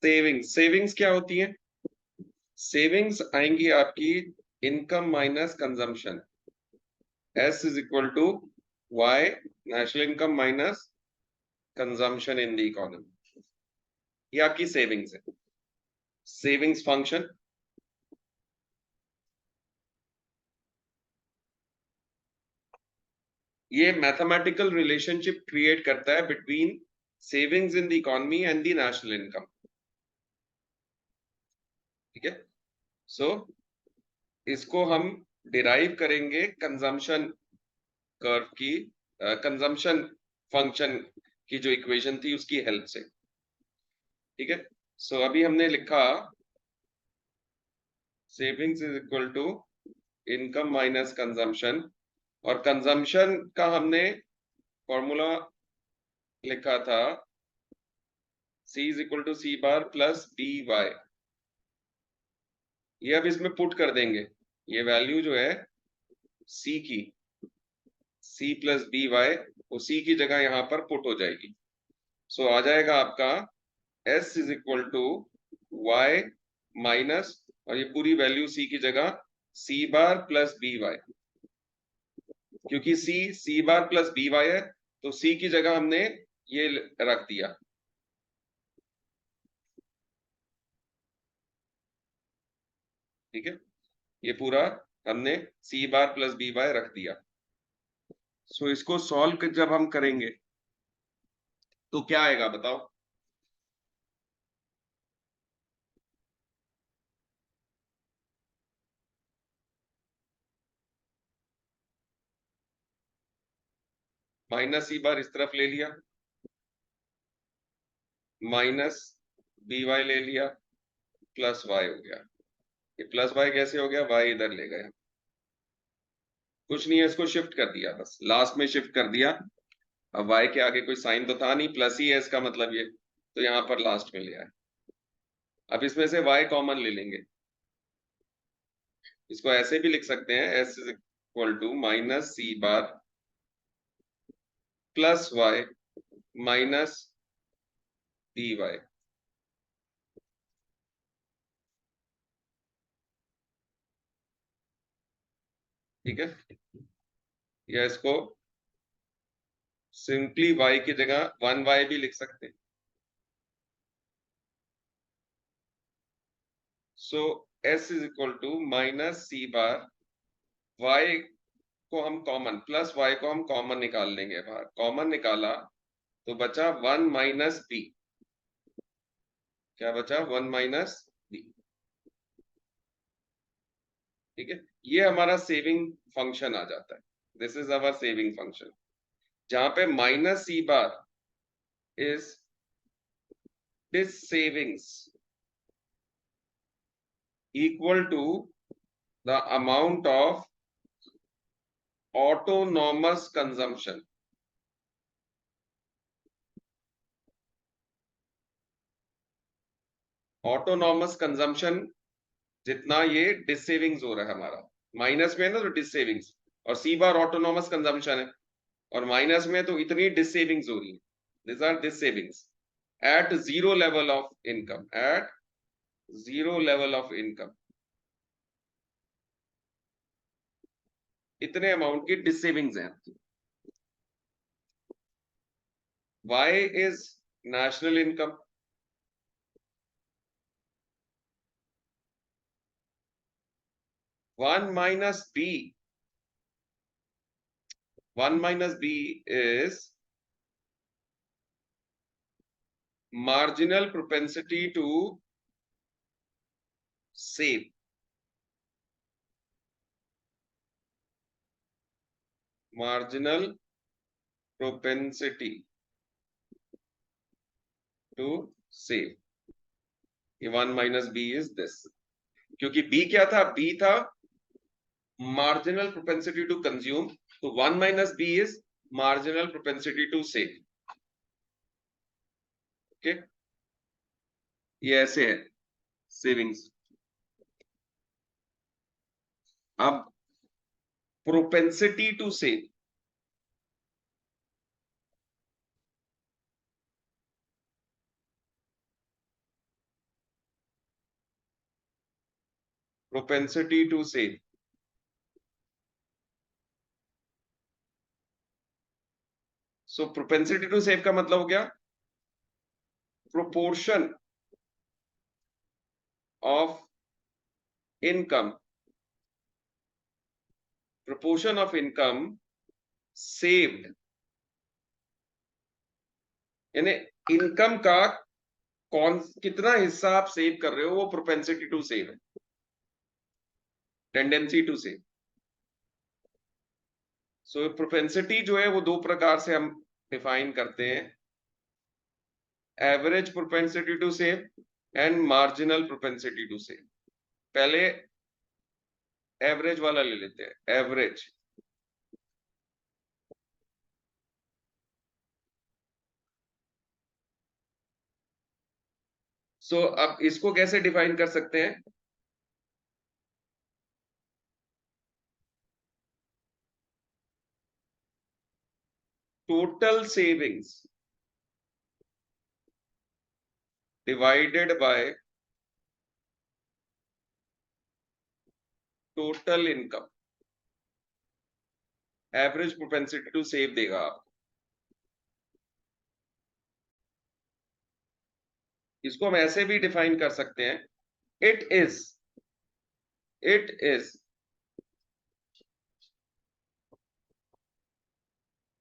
Savings, savings क्या होती है? सेविंग्स आएंगी आपकी income minus consumption, S is equal to Y national income minus consumption in the economy. ये आपकी सेविंग्स है, सेविंग्स फंक्शन। ये मैथमेटिकल रिलेशनशिप क्रिएट करता है between savings in the economy and the national income. ठीक है, सो इसको हम डिराइव करेंगे कंजम्पशन कर्व की, कंजम्पशन फंक्शन की जो इक्वेशन थी उसकी हेल्प से। ठीक है, सो अभी हमने लिखा savings is equal to income minus consumption, और कंजम्पशन का हमने फॉर्मूला लिखा था C is equal to C bar plus B Y. ये अब इसमें पुट कर देंगे, ये वैल्यू जो है C की, C प्लस बी वाई, वो C की जगह यहाँ पर पुट हो जाएगी। सो आ जाएगा आपका S is equal to Y minus, और ये पूरी वैल्यू C की जगह C bar plus B Y, क्योंकि C bar plus B Y है तो C की जगह हमने ये रख दिया। ठीक है, ये पूरा हमने C bar plus B Y रख दिया। सो इसको सॉल्व जब हम करेंगे तो क्या आएगा बताओ? माइनस C बार इस तरफ ले लिया, माइनस बी वाई ले लिया, प्लस वाई हो गया। ये प्लस वाई कैसे हो गया? वाई इधर ले गए, कुछ नहीं है, इसको शिफ्ट कर दिया, बस लास्ट में शिफ्ट कर दिया। अब वाई के आगे कोई साइन तो था नहीं, प्लस ही है इसका मतलब ये, तो यहाँ पर लास्ट में ले आए। अब इसमें से वाई कॉमन ले लेंगे, इसको ऐसे भी लिख सकते हैं, S is equal to minus C bar plus Y minus D Y. ठीक है, या इसको सिंपली वाई की जगह वन वाई भी लिख सकते हैं। So S is equal to minus C bar, Y को हम कॉमन, प्लस वाई को हम कॉमन निकाल लेंगे बाहर, कॉमन निकाला तो बचा वन माइनस बी। क्या बचा? One minus B. ठीक है, ये हमारा सेविंग फंक्शन आ जाता है, this is our saving function, जहां पे minus C bar is dissavings equal to the amount of autonomous consumption. Autonomous consumption जितना ये डिस सेविंग्स हो रहा है हमारा, माइनस में है ना तो डिस सेविंग्स, और सी बार ऑटोनॉमस कंजम्पशन है, और माइनस में तो इतनी डिस सेविंग्स हो रही है, this are dissavings at zero level of income, at zero level of income, इतने अमाउंट की डिस सेविंग्स हैं। Y is national income, one minus B, one minus B is marginal propensity to save, marginal propensity to save, ये one minus B is this, क्योंकि B क्या था? B था marginal propensity to consume, तो one minus B is marginal propensity to save. Okay, ये ऐसे है savings. अब propensity to save, propensity to save. So propensity to save का मतलब हो गया proportion of income, proportion of income saved, यानी इनकम का कौन कितना हिस्सा आप सेव कर रहे हो, वो प्रोपेंसिटी टू सेव है, tendency to save. So propensity जो है वो दो प्रकार से हम डिफाइन करते हैं, average propensity to save and marginal propensity to save. पहले एवरेज वाला ले लेते हैं, एवरेज। सो अब इसको कैसे डिफाइन कर सकते हैं, total savings divided by total income, average propensity to save देगा आप। इसको हम ऐसे भी डिफाइन कर सकते हैं, it is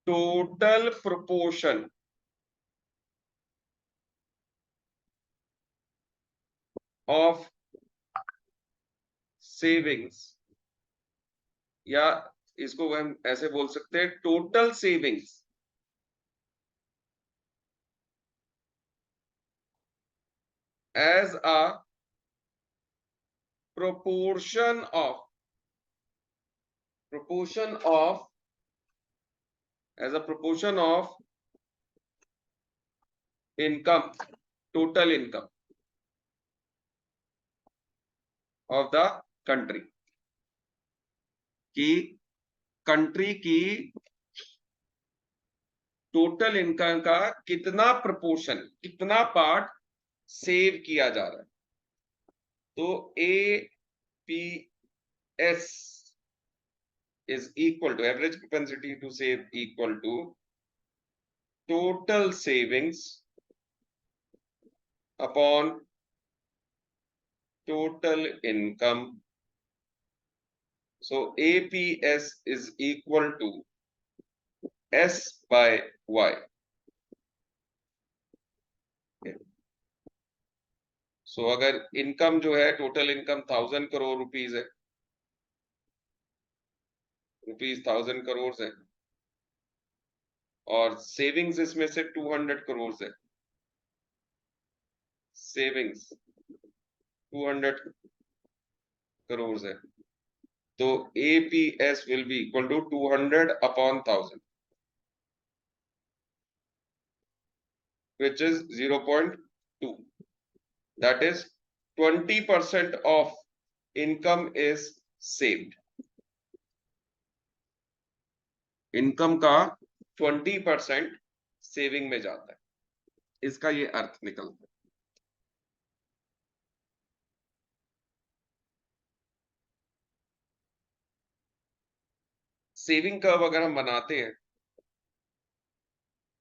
total proportion of savings, या इसको हम ऐसे बोल सकते हैं, total savings as a proportion of proportion of as a proportion of income, total income of the country, कि कंट्री की टोटल इनकम का कितना प्रपोर्शन, कितना पार्ट सेव किया जा रहा है। तो APS is equal to average propensity to save equal to total savings upon total income. So APS is equal to S by Y. So अगर इनकम जो है, टोटल इनकम 1000 करोड़ रुपीस है, रुपीस 1000 करोड़ है, और सेविंग्स इसमें से 200 करोड़ है, सेविंग्स 200 करोड़ है, तो APS will be equal to 200 upon 1000, which is 0.2. That is 20% of income is saved. Income का 20% सेविंग में जाता है, इसका ये अर्थ निकलता है। सेविंग कर्व अगर हम बनाते हैं,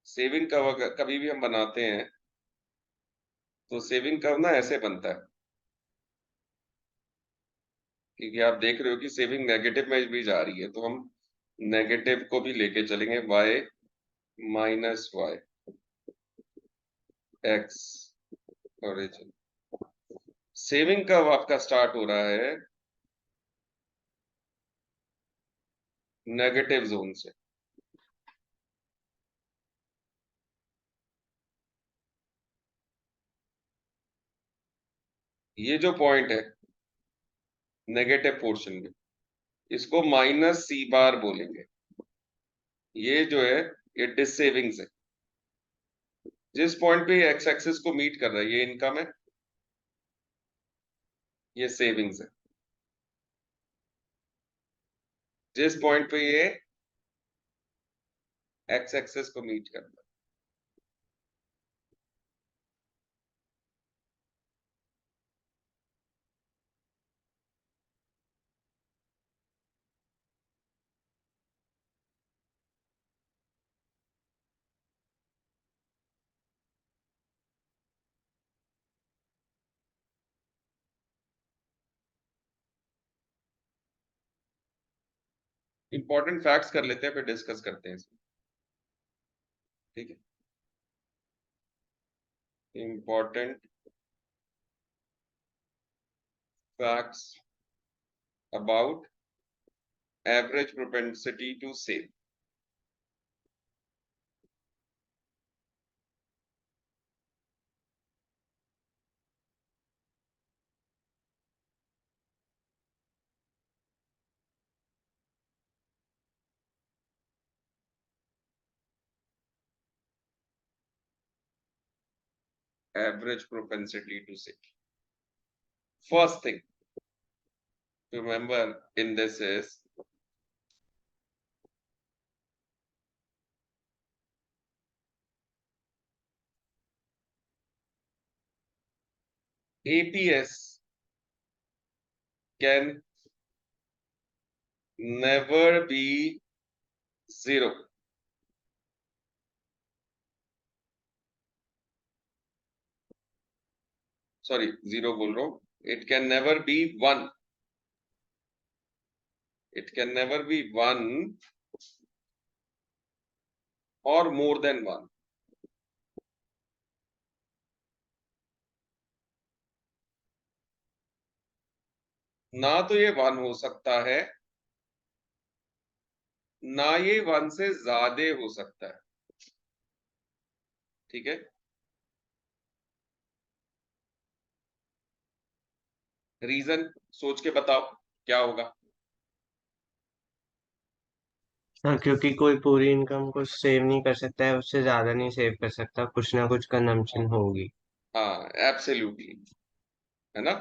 सेविंग कर्व कभी भी हम बनाते हैं, तो सेविंग कर्व ना ऐसे बनता है, क्योंकि आप देख रहे हो कि सेविंग नेगेटिव में भी जा रही है, तो हम नेगेटिव को भी लेके चलेंगे, y minus Y X origin. Saving curve आपका स्टार्ट हो रहा है नेगेटिव जोन से, ये जो पॉइंट है नेगेटिव पोर्शन में, इसको -C बार बोलेंगे। ये जो है ये डिस सेविंग्स है, जिस पॉइंट पे एक्स एक्सिस को मीट कर रहा है, ये इनकम है, ये सेविंग्स है। जिस पॉइंट पे ये एक्स एक्सिस को मीट करता है, इंपॉर्टेंट फैक्ट्स कर लेते हैं, फिर डिस्कस करते हैं इसमें। ठीक है, important facts about average propensity to save. Average propensity to save. First thing to remember in this is APS can never be zero. Sorry, zero बोल रहा हूँ. It can never be one. It can never be one or more than one. ना तो ये one हो सकता है, ना ये वन से ज्यादा हो सकता है. ठीक है, रीजन सोच के बताओ क्या होगा. हाँ, क्योंकि कोई पूरी इनकम को सेव नहीं कर सकता है, उससे ज्यादा नहीं सेव कर सकता, कुछ ना कुछ कंजम्पशन होगी। हाँ, एब्सोल्युटली, है ना.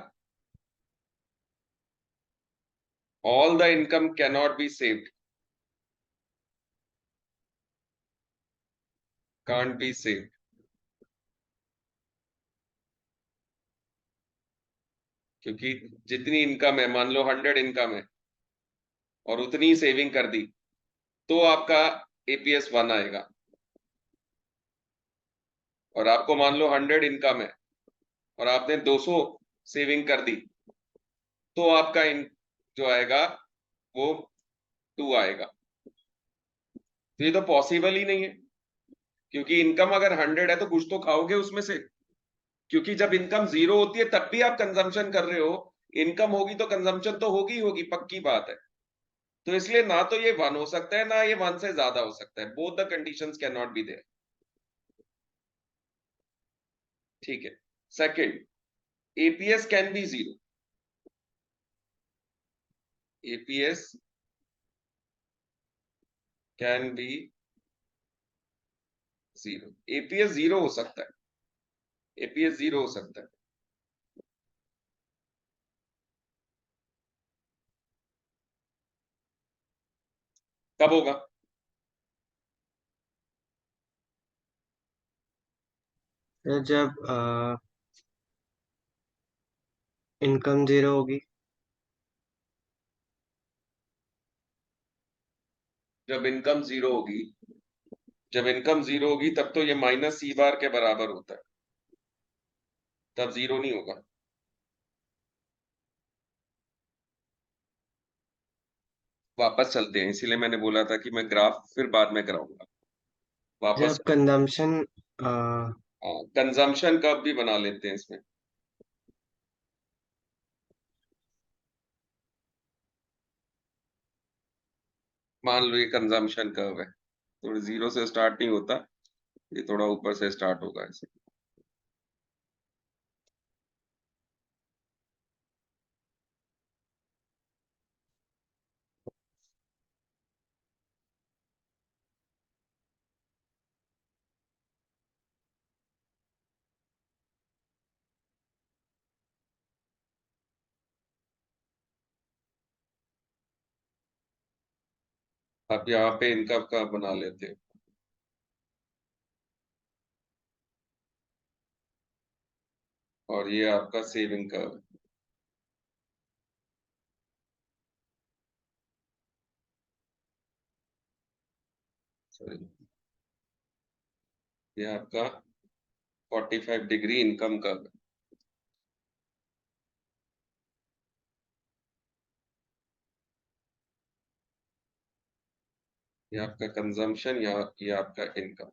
All the income cannot be saved, can't be saved. क्योंकि जितनी इनकम है, मान लो 100 इनकम है और उतनी सेविंग कर दी, तो आपका एपीएस 1 आएगा. और आपको मान लो 100 इनकम है और आपने 200 सेविंग कर दी, तो आपका जो आएगा वो 2 आएगा. तो ये तो पॉसिबल ही नहीं है, क्योंकि इनकम अगर 100 है तो कुछ तो खाओगे उसमें से. क्योंकि जब इनकम 0 होती है तब भी आप कंजम्पशन कर रहे हो. इनकम होगी तो कंजम्पशन तो होगी ही होगी, पक्की बात है. तो इसलिए ना तो ये 1 हो सकता है, ना ये 1 से ज्यादा हो सकता है. Both the conditions can not be there. ठीक है. Second, APS can be 0. APS can be 0. APS 0 हो सकता है. एपीएस 0 हो सकता है. कब होगा? तो जब इनकम जीरो होगी। जब इनकम 0 होगी. जब इनकम 0 होगी तब तो ये माइनस सी बार के बराबर होता है, तब 0 नहीं होगा. वापस चलते हैं, इसीलिए मैंने बोला था कि मैं ग्राफ फिर बाद में कराऊंगा. वापस. जब कंजम्पशन कंजम्पशन कर्व भी बना लेते हैं इसमें. मान लो ये कंजम्पशन कर्व है, तो 0 से स्टार्ट नहीं होता, ये थोड़ा ऊपर से स्टार्ट होगा ऐसे. अब यहाँ पे इनकम कर्व बना लेते हैं. और ये आपका सेविंग कर्व. सॉरी, ये आपका 45 डिग्री इनकम कर्व. ये आपका कंजम्पशन या ये आपका इनकम।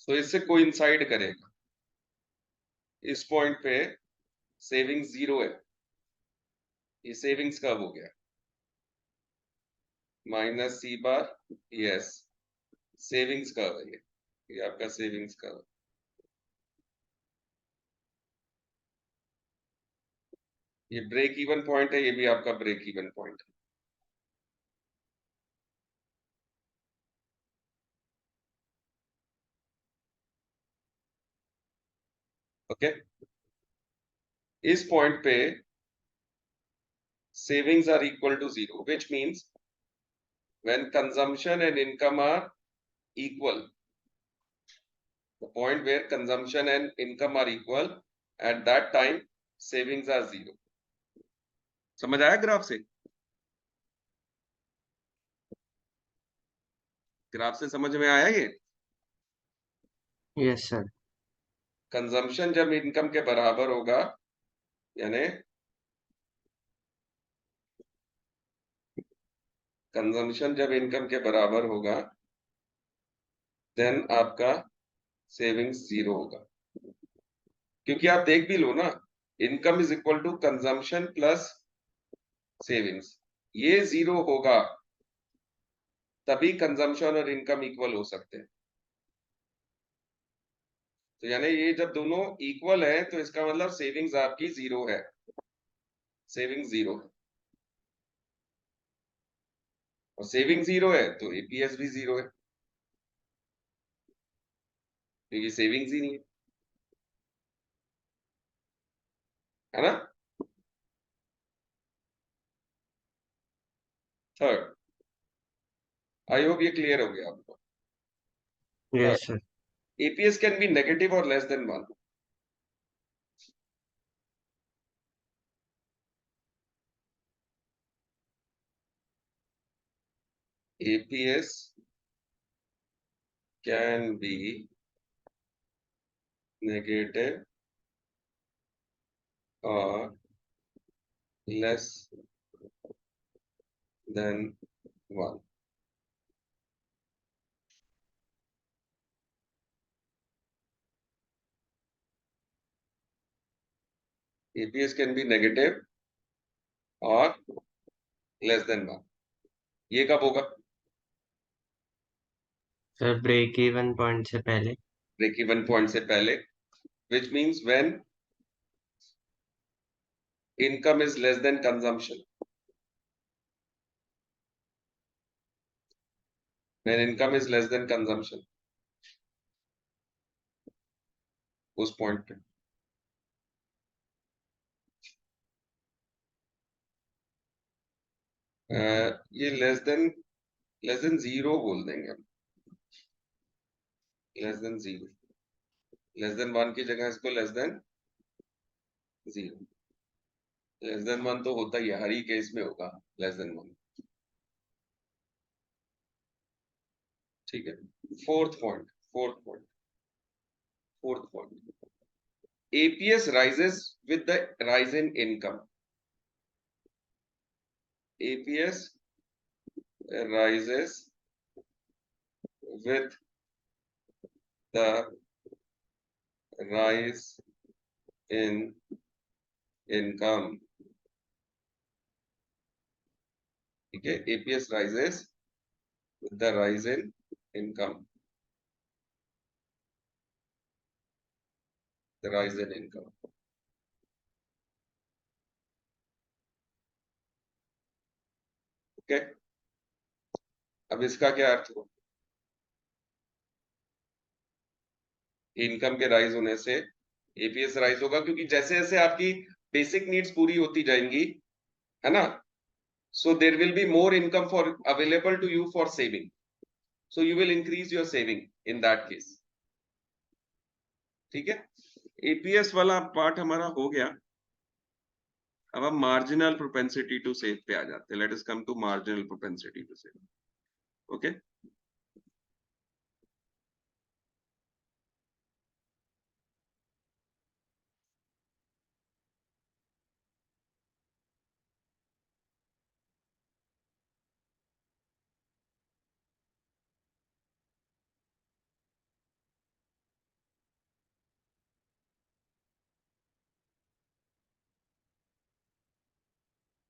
तो इससे कोइंसाइड करेगा। इस पॉइंट पे सेविंग्स 0 है, ये सेविंग्स कब हो गया, माइनस सी बार, यस सेविंग्स कब है, ये आपका सेविंग्स कब है। ये ब्रेक इवन पॉइंट है, ये भी आपका ब्रेक इवन पॉइंट है। ओके, इस पॉइंट पे savings are equal to 0, which means when consumption and income are equal, the point where consumption and income are equal, at that time savings are 0. समझ आया graph से? Graph से समझ में आया ये? Yes sir. कंजम्पशन जब इनकम के बराबर होगा, यानी कंजम्पशन जब इनकम के बराबर होगा, देन आपका सेविंग्स 0 होगा। क्योंकि आप देख भी लो ना, income is equal to consumption plus savings, ये 0 होगा तभी कंजम्पशन और इनकम इक्वल हो सकते हैं। तो यानी ये जब दोनों इक्वल है तो इसका मतलब सेविंग्स आपकी 0 है, सेविंग 0 है, और सेविंग 0 है तो एपीएस भी 0 है, क्योंकि सेविंग्स ही नहीं है ना। थर्ड, आई होप ये क्लियर हो गया आपको। Yes third, sir. APS can be negative or less than 1। APS can be negative or less than 1। APS can be negative or less than 1, ये कब होगा? सर ब्रेक इवन पॉइंट से पहले। Break even point से पहले, which means when income is less than consumption, when income is less than consumption, उस point पे ये लेस देन 0 बोल देंगे हम, लेस देन 0, लेस देन 1 की जगह इसको लेस देन 0। लेस देन 1 तो होता ही है, हर ही केस में होगा लेस देन 1। ठीक है, fourth point, fourth point, APS rises with the rise in income, APS rises with the rise in income। ठीक है, APS rises with the rise in income, the rise in income। Okay, अब इसका क्या अर्थ हुआ? Income के rise होने से APS rise होगा, क्योंकि जैसे जैसे आपकी बेसिक नीड्स पूरी होती जाएंगी, है ना, so there will be more income for available to you for saving, so you will increase your saving in that case। ठीक है, एपीएस वाला पार्ट हमारा हो गया। अब हम मार्जिनल प्रोपेंसिटी टू सेव पे आ जाते हैं। Let us come to marginal propensity to save. Okay,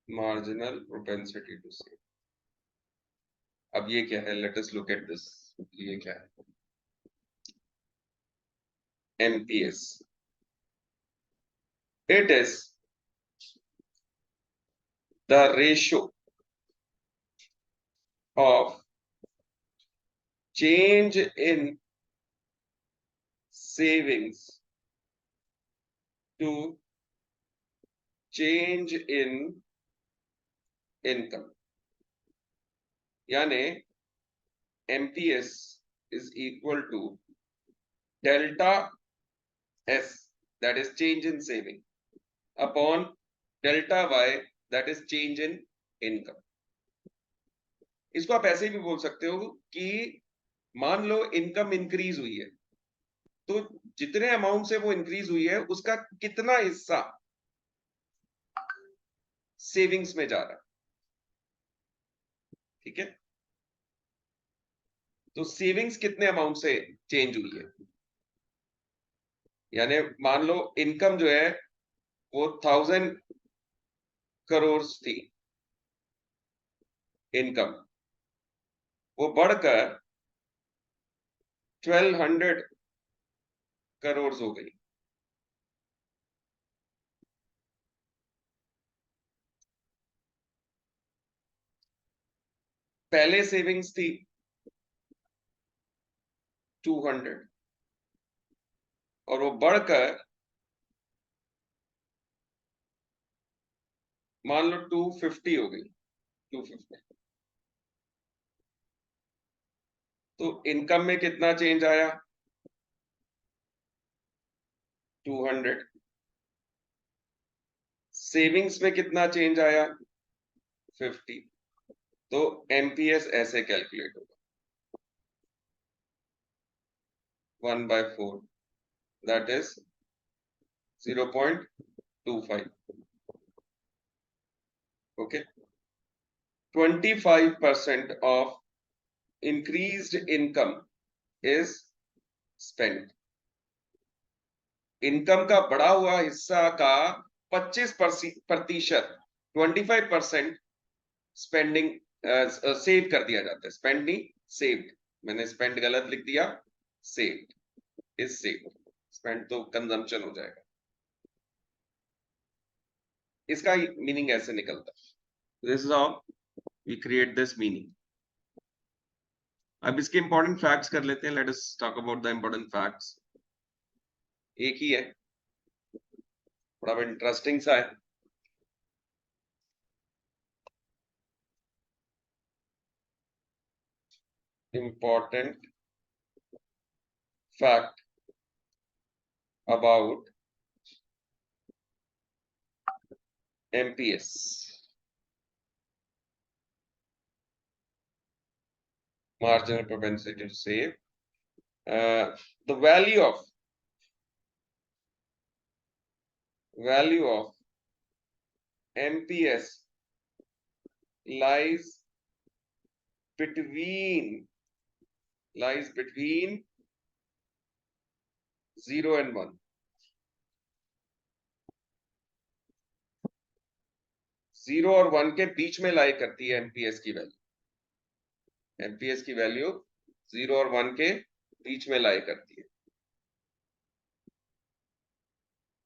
marginal propensity to save. अब ये क्या है? Let us look at this. ये क्या है? MPS. It is the ratio of change in savings to change in income. यानी MPS is equal to delta S, that is change in saving, upon delta Y, that is change in income. इसको आप ऐसे भी बोल सकते हो कि मान लो इनकम इंक्रीज हुई है, तो जितने अमाउंट से वो इंक्रीज हुई है उसका कितना हिस्सा सेविंग्स में जा रहा है। ठीक है, तो सेविंग्स कितने अमाउंट से चेंज हुई है, यानी मान लो इनकम जो है वो 1000 करोड़ थी इनकम, वो बढ़कर 1200 करोड़ हो गई। पहले सेविंग्स थी 200 और वो बढ़कर मान लो 250 हो गई, 250। तो इनकम में कितना चेंज आया? 200। सेविंग्स में कितना चेंज आया? 50। तो एमपीएस ऐसे कैलकुलेट होगा, 1/4, that is 0.25। Okay, 25% of increased income is spent. Income का बढ़ा हुआ हिस्सा का 25%, 25% स्पेंडिंग सेव कर दिया जाता है। स्पेंड नहीं, सेव्ड। मैंने स्पेंड गलत लिख दिया, सेव्ड इज सेव्ड। स्पेंड तो कंजम्पशन हो जाएगा। इसका मीनिंग ऐसे निकलता है। This is how we create this meaning. अब इसके इंपॉर्टेंट फैक्ट्स कर लेते हैं। Let us talk about the important facts. एक ही है, बड़ा इंटरेस्टिंग सा है। Important fact about MPS. Marginal propensity to save. The value of MPS lies between 0 and 1. 0 और 1 के बीच में लाई करती है एमपीएस की वैल्यू। एमपीएस की वैल्यू 0 और 1 के बीच में लाई करती है।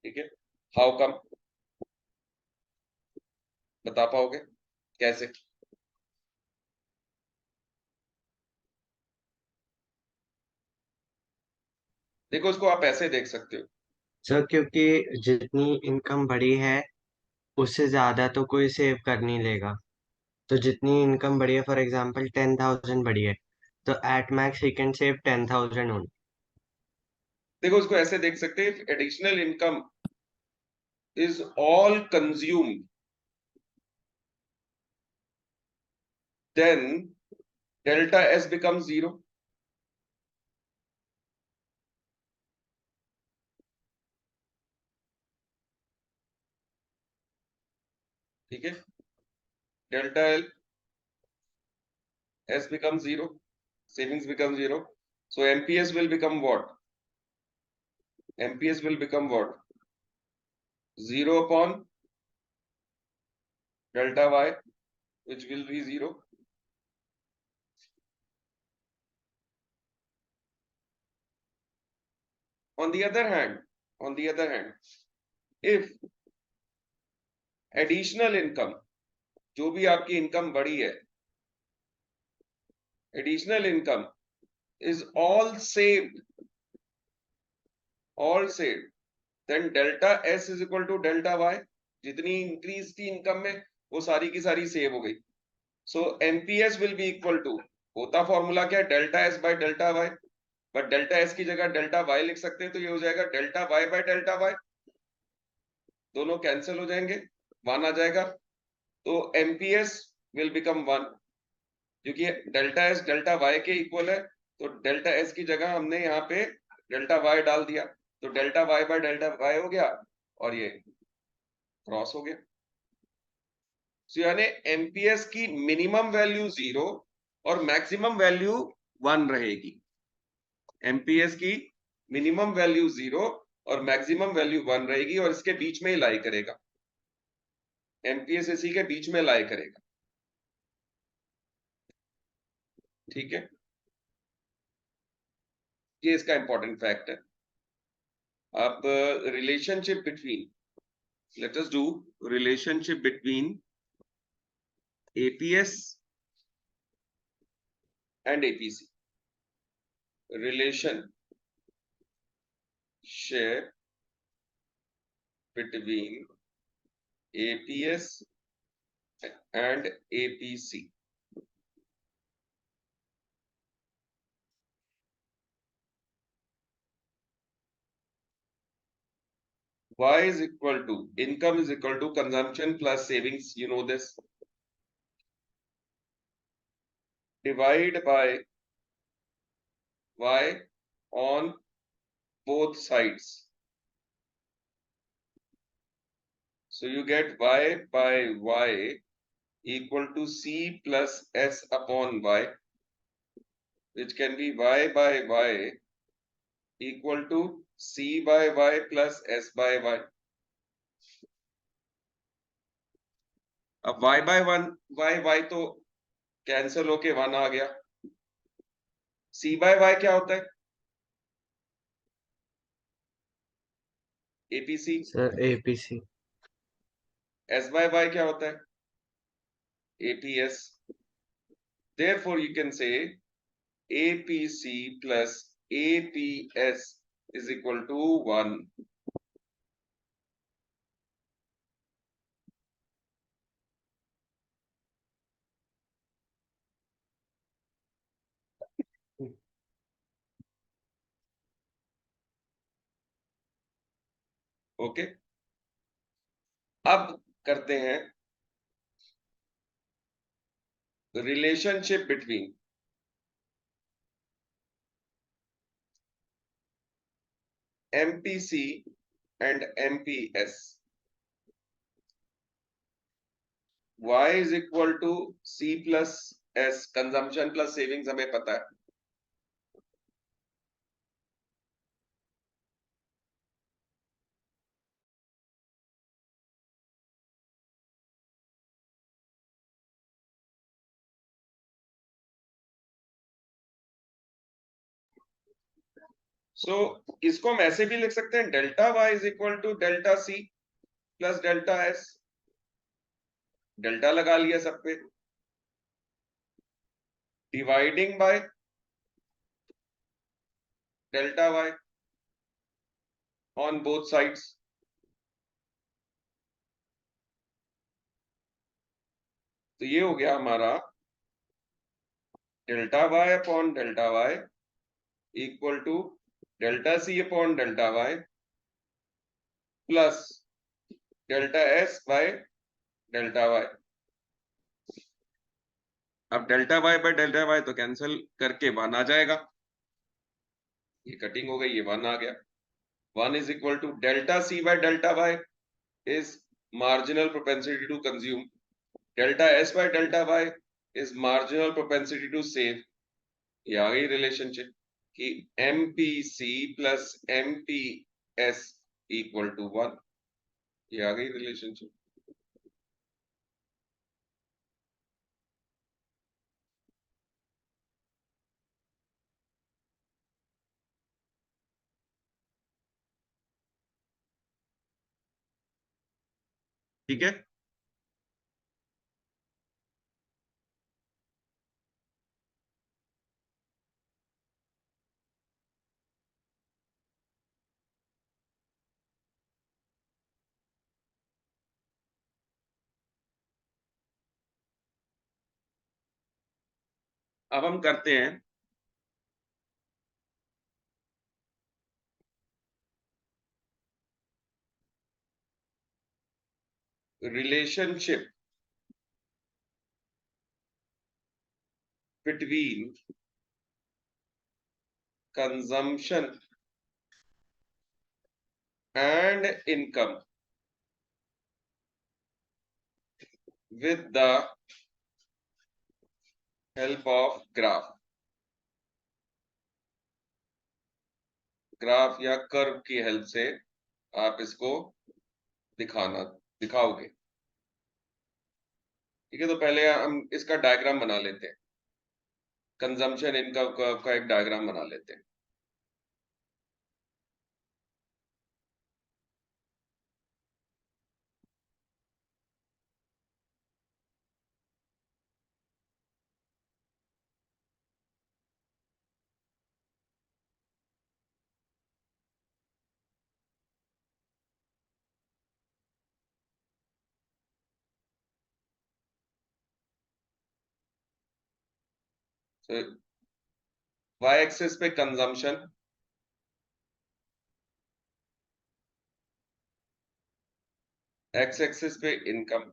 ठीक है, हाउ कम, बता पाओगे कैसे? देखो, इसको आप ऐसे देख सकते हो। सर क्योंकि जितनी इनकम बढ़ी है उससे ज्यादा तो कोई सेव कर नहीं लेगा। तो जितनी इनकम बढ़ी है, फॉर एग्जांपल 10,000 बढ़ी है, तो at max he can save 10,000 only. देखो, इसको ऐसे देख सकते हैं, additional income is all consumed, then delta S becomes 0. ठीक है, delta S becomes 0, savings becomes 0. So MPS will become what? MPS will become what? 0 upon delta y, which will be 0. On the other hand, if additional income, जो भी आपकी income बढ़ी है, additional income is all saved, then delta s is equal to delta y. जितनी increase थी income में वो सारी की सारी सेव हो गई. So MPS will be equal to, होता फॉर्मूला क्या है, delta S by delta Y, but delta S की जगह डेल्टा वाई लिख सकते हैं, तो ये हो जाएगा delta Y by delta Y. दोनों कैंसिल हो जाएंगे, 1 आ जाएगा, तो एमपीएस विल बिकम 1, क्योंकि डेल्टा एस डेल्टा वाई के इक्वल है, तो डेल्टा एस की जगह हमने यहाँ पे डेल्टा वाई डाल दिया, तो delta Y by delta Y हो गया और ये क्रॉस हो गया. तो यानी एमपीएस की मिनिमम वैल्यू 0 और मैक्सिमम वैल्यू 1 रहेगी. एमपीएस की मिनिमम वैल्यू 0 और मैक्सिमम वैल्यू 1 रहेगी, और इसके बीच में ही लाई करेगा. एमपीएस इसी के बीच में लाई करेगा. ठीक है, ये इसका इंपॉर्टेंट फैक्ट है. अब relationship between, let us do relationship between APS and APC. relationship between APS and APC. Y is equal to, income is equal to consumption plus savings, you know this, divide by Y on both sides. So you get Y by Y equal to C plus S upon Y, which can be Y by Y equal to C by Y plus S by Y. अब y by 1, y तो cancel होके 1 आ गया. c by y क्या होता है, APC. Sir APC. s by y क्या होता है, APS. therefore you can say apc plus aps is equal to 1. Okay, अब करते हैं relationship between MPC and MPS. y is equal to c plus s, consumption plus savings हमें पता है. So इसको हम ऐसे भी लिख सकते हैं, delta Y is equal to delta C plus delta S. Delta लगा लिया सब पे, dividing by delta Y on both sides. तो ये हो गया हमारा delta Y upon delta Y equal to delta C upon delta Y plus delta S by delta Y. अब delta Y by delta Y तो कैंसिल करके 1 आ जाएगा, ये कटिंग हो गई, ये 1 आ गया. 1 is equal to delta C by delta Y is marginal propensity to consume, delta S by delta Y is marginal propensity to save. ये आ गई रिलेशनशिप कि MPC plus MPS equal to 1. ये आ गई रिलेशनशिप. ठीक है। अब हम करते हैं relationship between consumption and income with the help of graph. Graph या कर्व की हेल्प से आप इसको दिखाओगे। ठीक है, तो पहले हम इसका डायग्राम बना लेते हैं। कंजम्पशन इनकम कर्व का एक डायग्राम बना लेते हैं। तो वाई एक्सिस पे कंजम्पशन, एक्स एक्सिस पे इनकम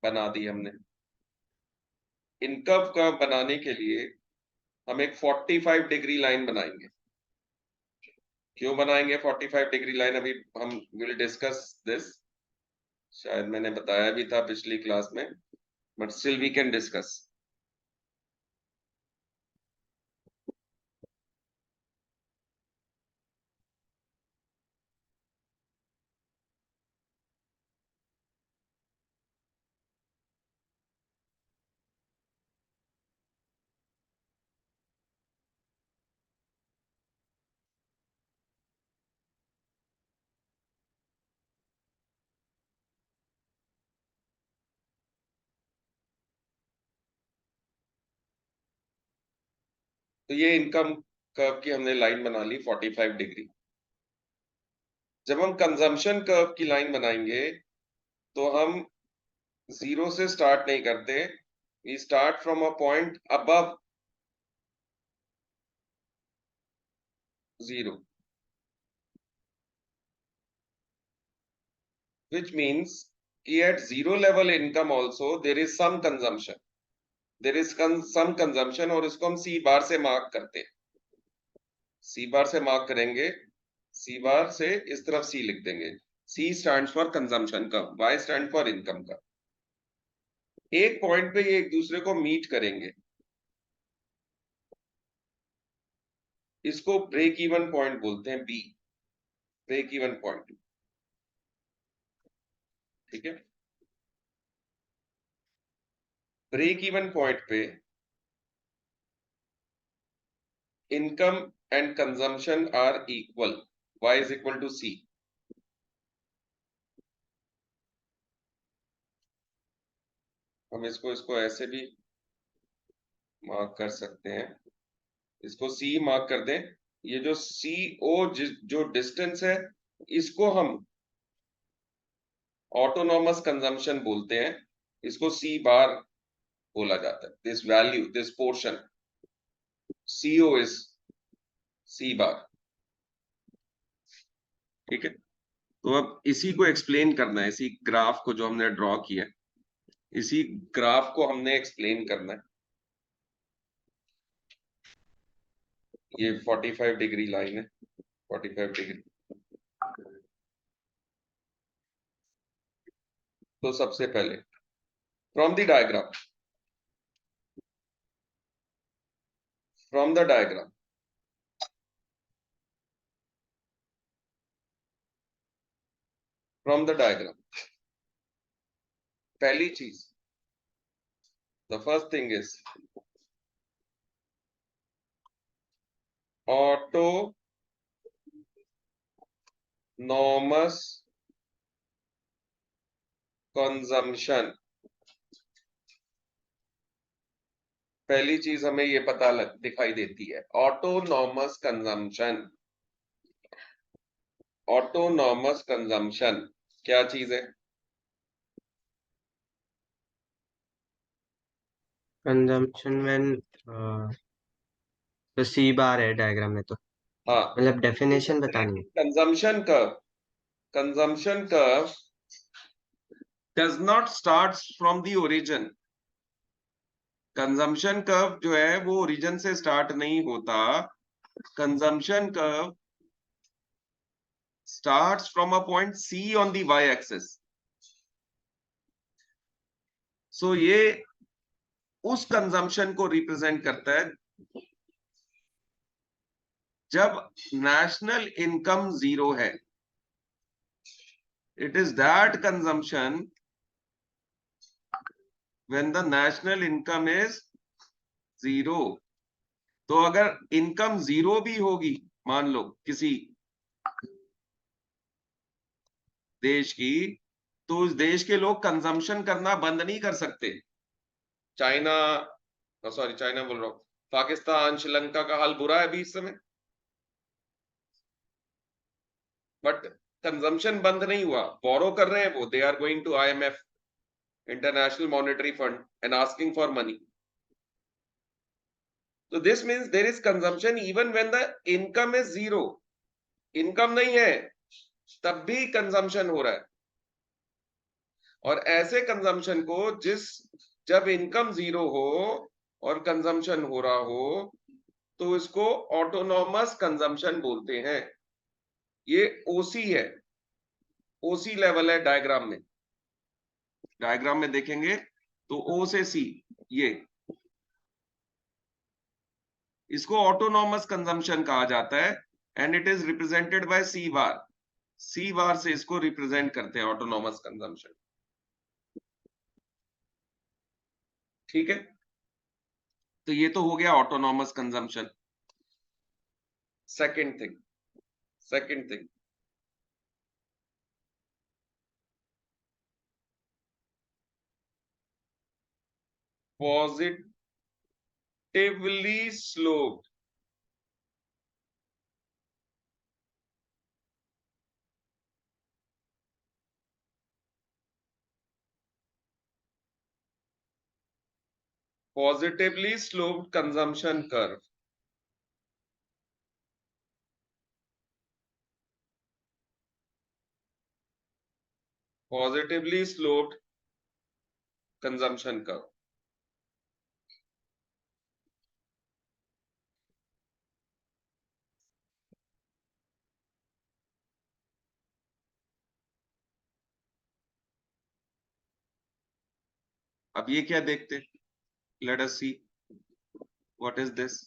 बना दी हमने। इनकम का बनाने के लिए हम एक 45 डिग्री लाइन बनाएंगे। क्यों बनाएंगे 45 डिग्री लाइन, अभी हम विल डिस्कस दिस। शायद मैंने बताया भी था पिछली क्लास में, but still we can discuss. तो ये इनकम कर्व की हमने लाइन बना ली 45 डिग्री। जब हम कंजम्पशन कर्व की लाइन बनाएंगे तो हम जीरो से स्टार्ट नहीं करते, we start from a point above zero, which means कि at zero level income also there is some consumption, there is some consumption, और इसको हम सी बार से मार्क करते हैं। सी बार से मार्क करेंगे, सी बार से इस तरफ सी लिख देंगे। सी स्टैंड फॉर कंजम्पशन का, वाई स्टैंड फॉर इनकम का। एक पॉइंट पे ये एक दूसरे को मीट करेंगे, इसको ब्रेक इवन पॉइंट बोलते हैं, बी, ब्रेक इवन पॉइंट। ठीक है, ब्रेक इवन पॉइंट पे income and consumption are equal, y is equal to C. हम इसको इसको ऐसे भी मार्क कर सकते हैं, इसको सी मार्क कर दें। ये जो सी ओ जो डिस्टेंस है, इसको हम ऑटोनॉमस कंजम्पशन बोलते हैं, इसको सी बार बोला जाता है। This value, this portion, CO is C bar. ठीक है, तो अब इसी को एक्सप्लेन करना है, इसी ग्राफ को जो हमने ड्रॉ किया है, इसी ग्राफ को हमने एक्सप्लेन करना है। ये 45 डिग्री लाइन है, 45 डिग्री। तो सबसे पहले from the diagram, from the diagram, from the diagram, पहली चीज, the first thing is autonomous consumption, पहली चीज हमें ये पता दिखाई देती है, ऑटोनॉमस कंजम्पशन। ऑटोनॉमस कंजम्पशन क्या चीज है? कंजम्पशन व्हेन, तो सी बार है डायग्राम में तो, हाँ, मतलब डेफिनेशन बतानी है। Consumption curve, consumption curve does not start from the origin. Consumption curve जो है वो ओरिजिन से स्टार्ट नहीं होता। Consumption curve starts from a point C on the y-axis. So ये उस कंजम्पशन को रिप्रेजेंट करता है जब नेशनल इनकम जीरो है। It is that consumption when the national income is zero. तो अगर इनकम जीरो भी होगी, मान लो किसी देश की, तो उस देश के लोग कंजम्पशन करना बंद नहीं कर सकते। चाइना, सॉरी चाइना बोल रहा हूं, पाकिस्तान, श्रीलंका का हाल बुरा है अभी इस समय, बट कंजम्पशन बंद नहीं हुआ, बोरो कर रहे हैं वो, they are going to IMF, international monetary fund, and asking for money. तो this means there is consumption even when the income is zero. Income नहीं है तब भी कंजम्पशन हो रहा है। और ऐसे कंजम्पशन को जब इनकम जीरो हो और कंजम्पशन हो रहा हो, तो इसको ऑटोनॉमस कंजम्पशन बोलते हैं। ये ओसी है, ओसी लेवल है डायग्राम में। डायग्राम में देखेंगे तो ओ से सी, ये इसको ऑटोनॉमस कंजम्पशन कहा जाता है, and it is represented by C bar. C bar से इसको रिप्रेजेंट करते हैं ऑटोनॉमस कंजम्पशन। ठीक है, तो ये तो हो गया autonomous consumption. Second thing positively sloped. Positively sloped consumption curve, positively sloped consumption curve. अब ये क्या देखते, let us see what is this.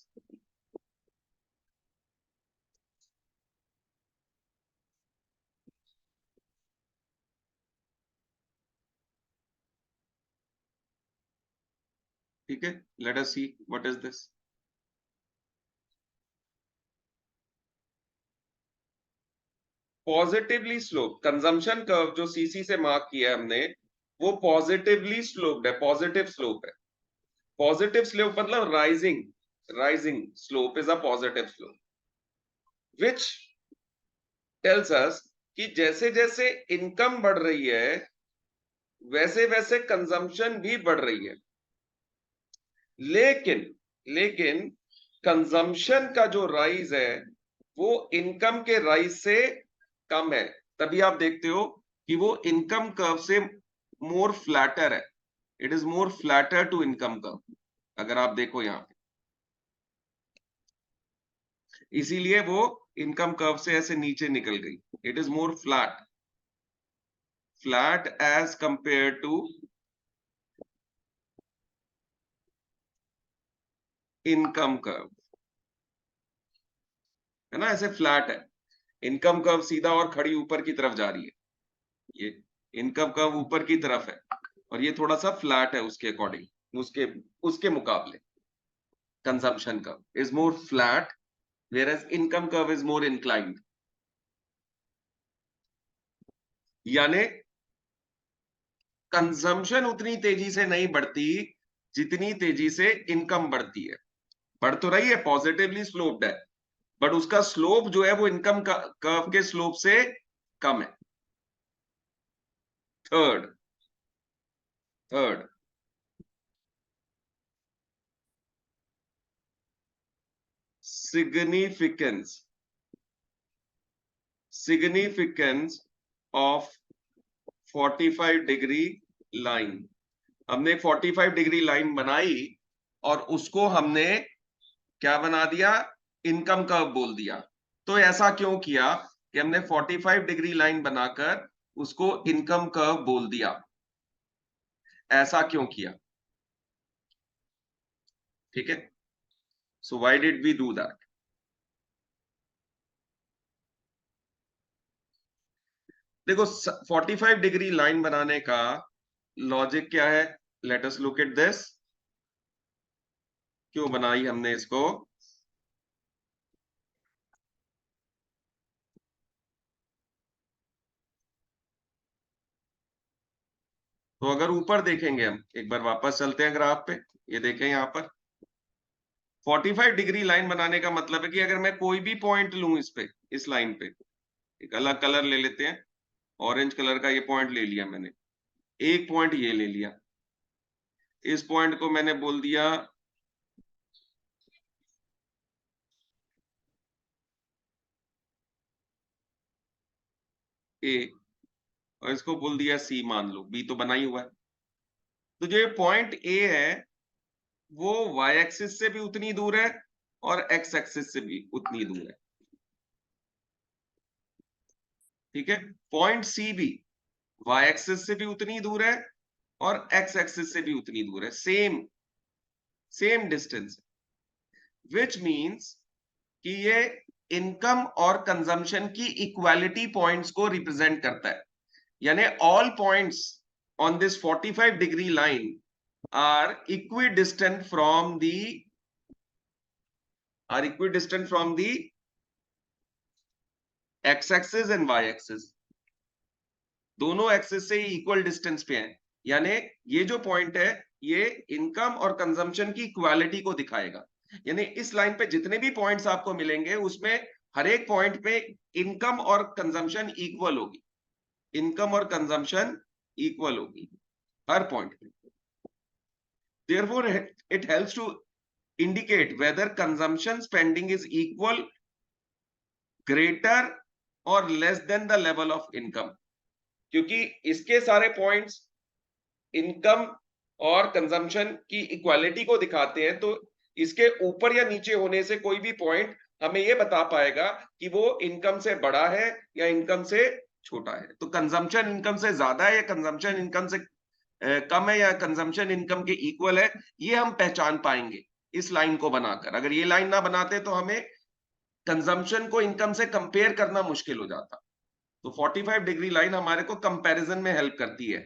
ठीक है, let us see what is this. Positively slope consumption curve जो सीसी से mark किया है हमने, वो पॉजिटिवली स्लोप्ड है, पॉजिटिव स्लोप है। पॉजिटिव स्लोप मतलब rising, rising slope is a positive slope, which tells us कि जैसे जैसे इनकम बढ़ रही है वैसे वैसे कंजम्पशन भी बढ़ रही है। लेकिन लेकिन कंजम्पशन का जो राइज है वो इनकम के राइज से कम है। तभी आप देखते हो कि वो इनकम कर्व से मोर फ्लैटर है। It is more flatter to income curve, अगर आप देखो यहां पे, इसीलिए वो इनकम कर्व से ऐसे नीचे निकल गई। It is more flat, flat as compare to income curve, है ना, ऐसे फ्लैट है। इनकम कर्व सीधा और खड़ी ऊपर की तरफ जा रही है, ये इनकम कर्व ऊपर की तरफ है, और ये थोड़ा सा फ्लैट है उसके अकॉर्डिंग, उसके उसके मुकाबले consumption curve is more flat, whereas income curve is more inclined। यानी कंजम्पशन उतनी तेजी से नहीं बढ़ती जितनी तेजी से इनकम बढ़ती है। बढ़ तो रही है, पॉजिटिवली स्लोप्ड है, बट उसका स्लोप जो है वो इनकम कर्व के स्लोप से कम है। Third third significance significance of 45 degree line. हमने 45 डिग्री लाइन बनाई और उसको हमने क्या बना दिया, इनकम कर्व बोल दिया। तो ऐसा क्यों किया कि हमने 45 डिग्री लाइन बनाकर उसको इनकम कर्व बोल दिया, ऐसा क्यों किया? ठीक है, so why did we do that? देखो 45 डिग्री लाइन बनाने का लॉजिक क्या है, let us look at this. क्यों बनाई हमने इसको? तो अगर ऊपर देखेंगे, हम एक बार वापस चलते हैं ग्राफ पे, ये देखें यहां पर 45 डिग्री लाइन बनाने का मतलब है कि अगर मैं कोई भी पॉइंट लूं इस पे, इस लाइन पे, एक अलग कलर ले लेते हैं, ऑरेंज कलर का ये पॉइंट ले लिया मैंने, एक पॉइंट ये ले लिया, इस पॉइंट को मैंने बोल दिया ए, और इसको बोल दिया सी, मान लो बी तो बना ही हुआ है। तो जो ये पॉइंट ए है वो वाई एक्सिस से भी उतनी दूर है और एक्स एक्सिस से भी उतनी दूर है। ठीक है, पॉइंट सी भी वाई एक्सिस से भी उतनी दूर है और एक्स एक्सिस से भी उतनी दूर है, same same distance, which means कि ये इनकम और कंजम्पशन की इक्वालिटी पॉइंट्स को रिप्रेजेंट करता है। यानी all points on this 45 degree line are equidistant from the x axis and y axis, दोनों एक्सिस से ही इक्वल डिस्टेंस पे हैं। यानी ये जो पॉइंट है ये इनकम और कंजम्पशन की इक्वालिटी को दिखाएगा। यानी इस लाइन पे जितने भी पॉइंट्स आपको मिलेंगे उसमें हर एक पॉइंट पे इनकम और कंजम्पशन इक्वल होगी, इनकम और कंजम्पशन इक्वल होगी हर पॉइंट पे। Therefore, it helps to indicate whether consumption spending is equal, greater or less than the level of income, क्योंकि इसके सारे पॉइंट्स इनकम और कंजम्पशन की इक्वालिटी को दिखाते हैं। तो इसके ऊपर या नीचे होने से कोई भी पॉइंट हमें यह बता पाएगा कि वो इनकम से बड़ा है या इनकम से छोटा है। तो कंजम्पशन इनकम से ज्यादा है या कंजम्पशन इनकम से कम है या कंजम्पशन इनकम के इक्वल है, ये हम पहचान पाएंगे इस लाइन को बनाकर। अगर ये लाइन ना बनाते तो हमें कंजम्पशन को इनकम से कंपेयर करना मुश्किल हो जाता। तो 45 डिग्री लाइन हमारे को कंपैरिजन में हेल्प करती है,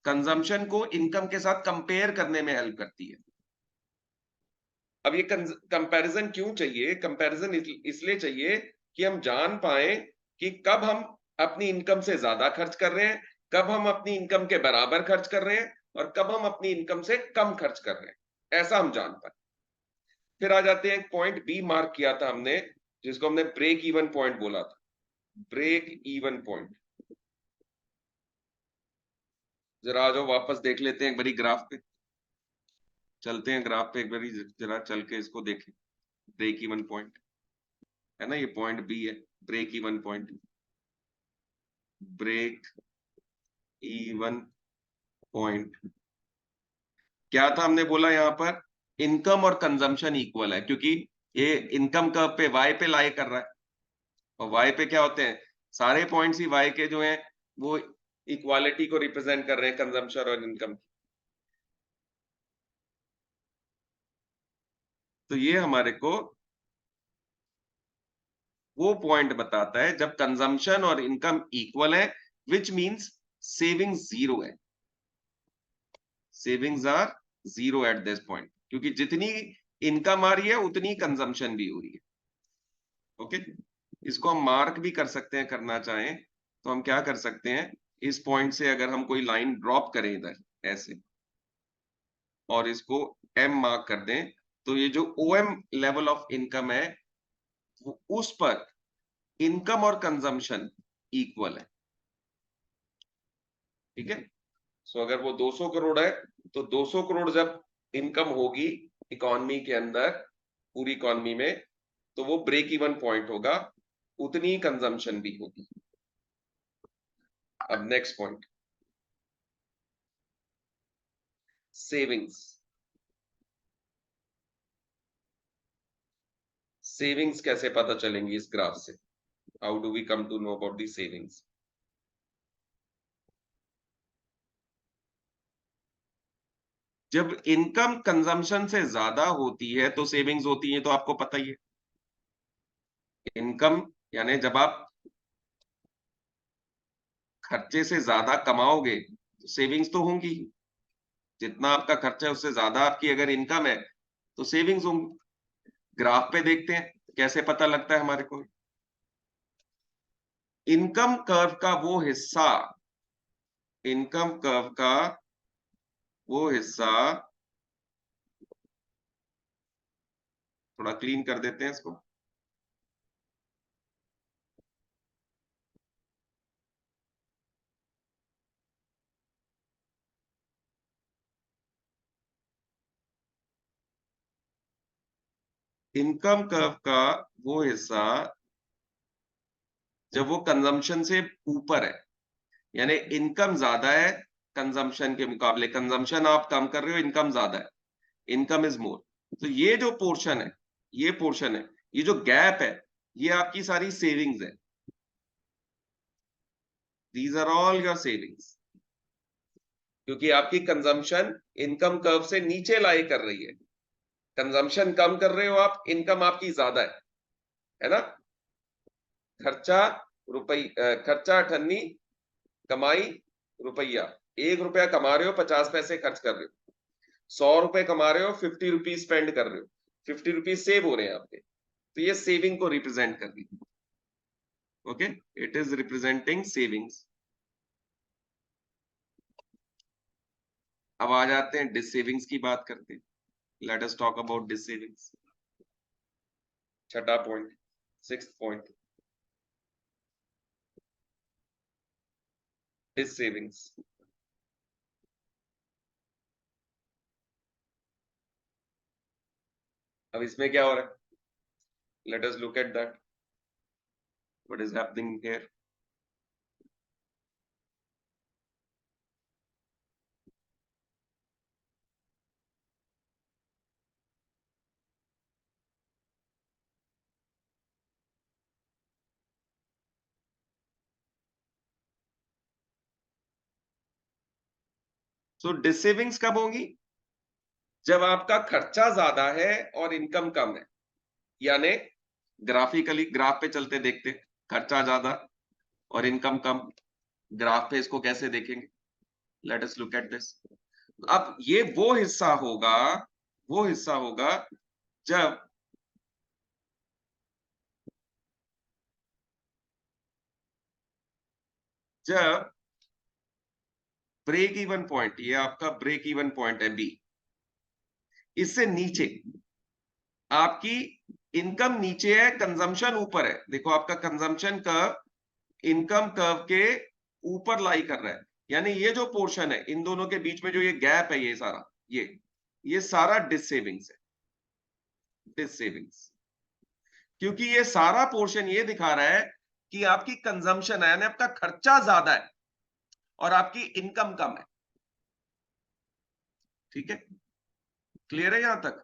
कंजम्पशन को इनकम के साथ कंपेयर करने में हेल्प करती है। अब ये कंपैरिजन क्यों चाहिए? कंपैरिजन इसलिए चाहिए कि हम जान पाए कि कब हम अपनी इनकम से ज्यादा खर्च कर रहे हैं, कब हम अपनी इनकम के बराबर खर्च कर रहे हैं और कब हम अपनी इनकम से कम खर्च कर रहे हैं, ऐसा हम जान पाए। फिर आ जाते हैं, पॉइंट बी मार्क किया था हमने जिसको हमने ब्रेक इवन पॉइंट बोला था, ब्रेक इवन पॉइंट। जरा आ जाओ वापस देख लेते हैं एक बारी ग्राफ पे, चलते हैं ग्राफ पे एक बारी, जरा चल के इसको देखें। ब्रेक इवन पॉइंट है ना, ये पॉइंट बी है, break even point, break even point. क्या था हमने बोला यहां पर, इनकम और कंजम्पशन इक्वल है, क्योंकि ये इनकम कर्व पे वाई पे लाई कर रहा है और वाई पे क्या होते हैं, सारे पॉइंट्स ही वाई के जो हैं वो इक्वालिटी को रिप्रेजेंट कर रहे हैं, कंजम्पशन और इनकम। तो ये हमारे को वो पॉइंट बताता है जब कंजम्पशन और इनकम इक्वल है, विच मींस सेविंग जीरो है, savings are zero at this point, क्योंकि जितनी इनकम आ रही है उतनी कंजम्पशन भी हो रही है। ओके, इसको हम मार्क भी कर सकते हैं, करना चाहें तो हम क्या कर सकते हैं, इस पॉइंट से अगर हम कोई लाइन ड्रॉप करें इधर ऐसे और इसको एम मार्क कर दें, तो ये जो ओएम लेवल ऑफ इनकम है उस पर इनकम और कंजम्पशन इक्वल है। ठीक है। सो अगर वो 200 करोड़ है तो 200 करोड़ जब इनकम होगी इकोनॉमी के अंदर, पूरी इकोनॉमी में, तो वो ब्रेक इवन पॉइंट होगा, उतनी कंजम्पशन भी होगी। अब नेक्स्ट पॉइंट, सेविंग्स। सेविंग्स कैसे पता चलेंगी इस ग्राफ से? How do we come to know about the savings? जब इनकम कंजम्पशन से ज्यादा होती है तो सेविंग्स होती है, तो आपको पता ही है। इनकम यानी जब आप खर्चे से ज्यादा कमाओगे तो सेविंग्स तो होंगी। जितना आपका खर्चा है उससे ज्यादा आपकी अगर इनकम है तो सेविंग्स होंगी। ग्राफ पे देखते हैं कैसे पता लगता है हमारे को। इनकम कर्व का वो हिस्सा, इनकम कर्व का वो हिस्सा, थोड़ा क्लीन कर देते हैं इसको। इनकम कर्व का वो हिस्सा जब वो कंजम्पशन से ऊपर है, यानी इनकम ज्यादा है कंजम्पशन के मुकाबले, कंजम्पशन आप कम कर रहे हो, इनकम ज्यादा है, इनकम इज मोर, तो ये जो पोर्शन है, ये पोर्शन है, ये जो गैप है, ये आपकी सारी सेविंग्स है। These are all your savings, क्योंकि आपकी कंजम्पशन इनकम कर्व से नीचे लाई कर रही है। कंजम्पशन कम कर रहे हो आप, इनकम आपकी ज्यादा है ना। खर्चा खर्चा 98, कमाई रुपया। 1 रुपया कमा रहे हो, 50 पैसे खर्च कर रहे हो। 100 रुपए कमा रहे हो, 50 रुपीज स्पेंड कर रहे हो, 50 रुपीज सेव हो रहे हैं आपके, तो ये सेविंग को रिप्रेजेंट कर रही है। Okay, it is representing savings. अब आ जाते हैं डिस सेविंग्स की बात करते हैं। Let us talk about dissavings. छठा point, sixth point, dissavings. अब इसमें क्या हो रहा है? Let us look at that, what is happening here. So dissavings कब होंगी? जब आपका खर्चा ज्यादा है और इनकम कम है, यानी ग्राफिकली ग्राफ पे चलते देखते, खर्चा ज्यादा और इनकम कम, ग्राफ पे इसको कैसे देखेंगे? Late us look at this. अब ये वो हिस्सा होगा, वो हिस्सा होगा जब जब ब्रेक इवन पॉइंट, ये आपका ब्रेक इवन पॉइंट है बी, इससे नीचे आपकी इनकम नीचे है, कंजम्पशन ऊपर है। देखो आपका कंजम्पशन कर्व इनकम कर्व के ऊपर लाई कर रहा है, यानी ये जो पोर्शन है इन दोनों के बीच में जो ये गैप है, ये सारा, ये सारा डिस सेविंग्स है, डिस सेविंग्स। क्योंकि ये सारा पोर्शन ये दिखा रहा है कि आपकी कंजम्पशन है, यानी आपका खर्चा ज्यादा है और आपकी इनकम कम है। ठीक है, क्लियर है यहां तक?